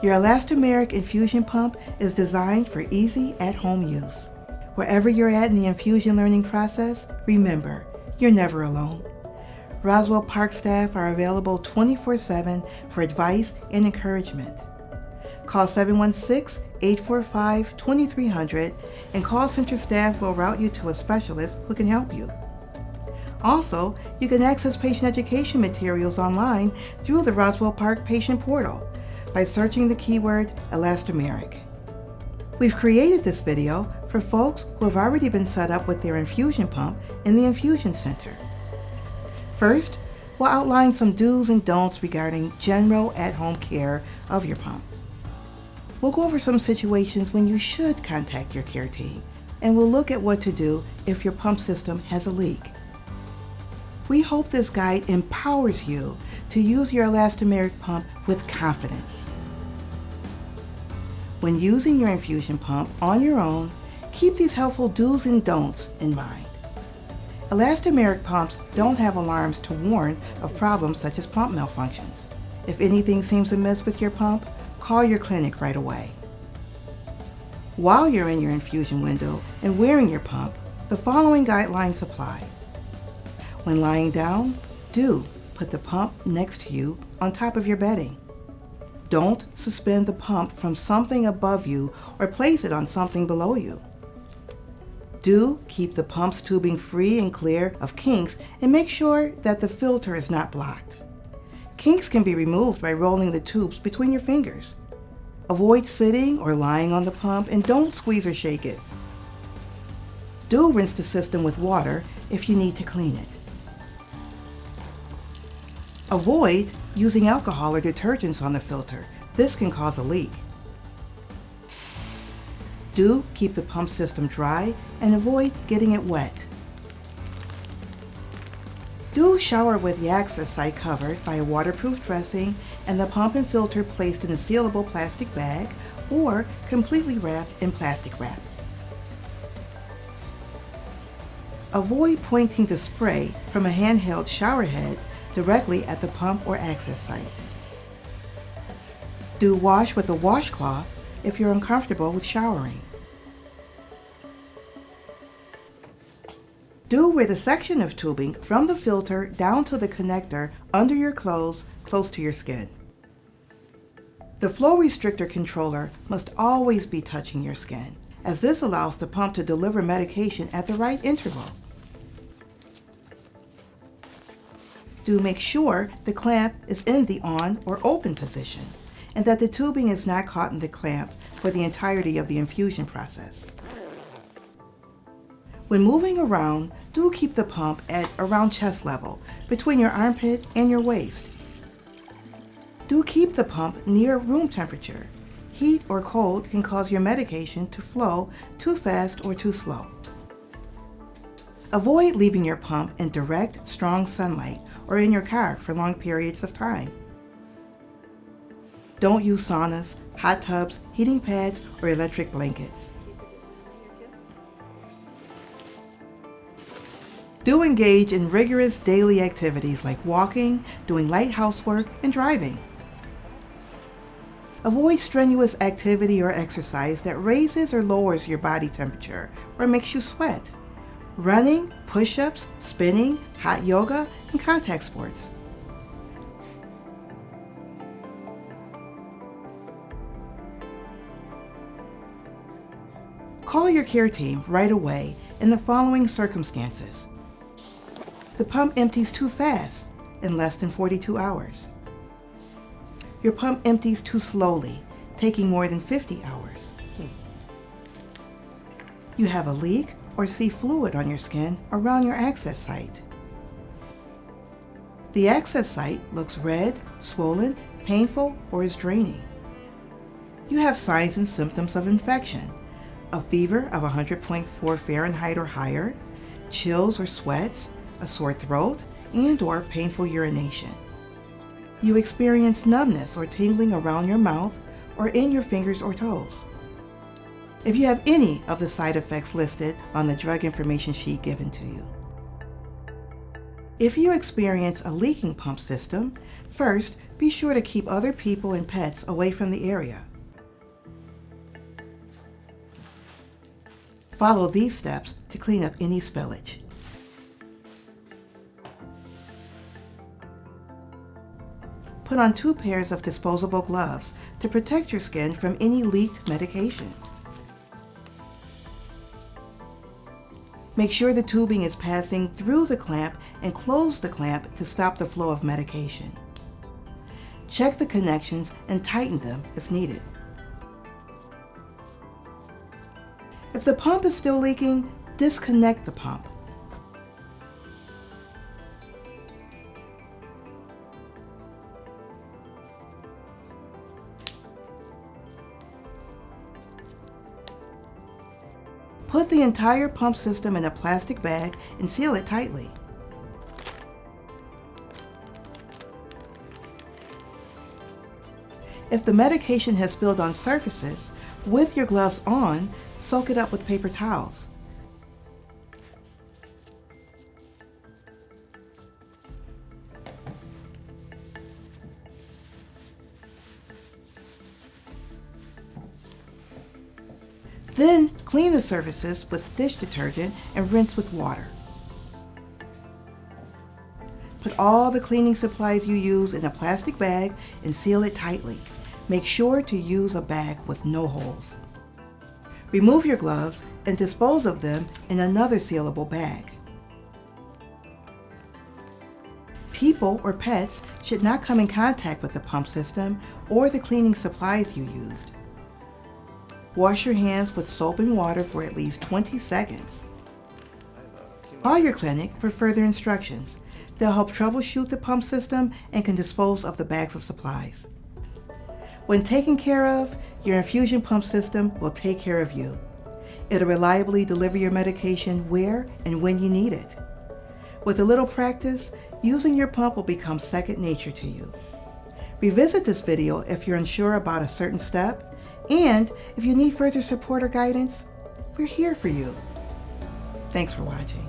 Your Elastomeric Infusion pump is designed for easy at-home use. Wherever you're at in the infusion learning process, remember, you're never alone. Roswell Park staff are available 24/7 for advice and encouragement. Call 716-845-2300 and call center staff will route you to a specialist who can help you. Also, you can access patient education materials online through the Roswell Park patient portal by searching the keyword elastomeric. We've created this video for folks who have already been set up with their infusion pump in the infusion center. First, we'll outline some do's and don'ts regarding general at-home care of your pump. We'll go over some situations when you should contact your care team, and we'll look at what to do if your pump system has a leak. We hope this guide empowers you to use your elastomeric pump with confidence. When using your infusion pump on your own, keep these helpful do's and don'ts in mind. Elastomeric pumps don't have alarms to warn of problems such as pump malfunctions. If anything seems amiss with your pump, call your clinic right away. While you're in your infusion window and wearing your pump, the following guidelines apply. When lying down, do put the pump next to you on top of your bedding. Don't suspend the pump from something above you or place it on something below you. Do keep the pump's tubing free and clear of kinks and make sure that the filter is not blocked. Kinks can be removed by rolling the tubes between your fingers. Avoid sitting or lying on the pump and don't squeeze or shake it. Do rinse the system with water if you need to clean it. Avoid using alcohol or detergents on the filter. This can cause a leak. Do keep the pump system dry and avoid getting it wet. Do shower with the access site covered by a waterproof dressing and the pump and filter placed in a sealable plastic bag or completely wrapped in plastic wrap. Avoid pointing the spray from a handheld shower head directly at the pump or access site. Do wash with a washcloth if you're uncomfortable with showering. Do wear the section of tubing from the filter down to the connector under your clothes close to your skin. The flow restrictor controller must always be touching your skin, as this allows the pump to deliver medication at the right interval. Do make sure the clamp is in the on or open position and that the tubing is not caught in the clamp for the entirety of the infusion process. When moving around, do keep the pump at around chest level, between your armpit and your waist. Do keep the pump near room temperature. Heat or cold can cause your medication to flow too fast or too slow. Avoid leaving your pump in direct, strong sunlight or in your car for long periods of time. Don't use saunas, hot tubs, heating pads, or electric blankets. Do engage in rigorous daily activities like walking, doing light housework, and driving. Avoid strenuous activity or exercise that raises or lowers your body temperature or makes you sweat. Running, push-ups, spinning, hot yoga, and contact sports. Call your care team right away in the following circumstances. The pump empties too fast, in less than 42 hours. Your pump empties too slowly, taking more than 50 hours. You have a leak or see fluid on your skin around your access site. The access site looks red, swollen, painful, or is draining. You have signs and symptoms of infection, a fever of 100.4 Fahrenheit or higher, chills or sweats, a sore throat, and/or painful urination. You experience numbness or tingling around your mouth or in your fingers or toes. If you have any of the side effects listed on the drug information sheet given to you. If you experience a leaking pump system, first be sure to keep other people and pets away from the area. Follow these steps to clean up any spillage. Put on 2 pairs of disposable gloves to protect your skin from any leaked medication. Make sure the tubing is passing through the clamp and close the clamp to stop the flow of medication. Check the connections and tighten them if needed. If the pump is still leaking, disconnect the pump. Put the entire pump system in a plastic bag and seal it tightly. If the medication has spilled on surfaces, with your gloves on, soak it up with paper towels. Then clean the surfaces with dish detergent and rinse with water. Put all the cleaning supplies you use in a plastic bag and seal it tightly. Make sure to use a bag with no holes. Remove your gloves and dispose of them in another sealable bag. People or pets should not come in contact with the pump system or the cleaning supplies you used. Wash your hands with soap and water for at least 20 seconds. Call your clinic for further instructions. They'll help troubleshoot the pump system and can dispose of the bags of supplies. When taken care of, your infusion pump system will take care of you. It'll reliably deliver your medication where and when you need it. With a little practice, using your pump will become second nature to you. Revisit this video if you're unsure about a certain step, and if you need further support or guidance, we're here for you. Thanks for watching.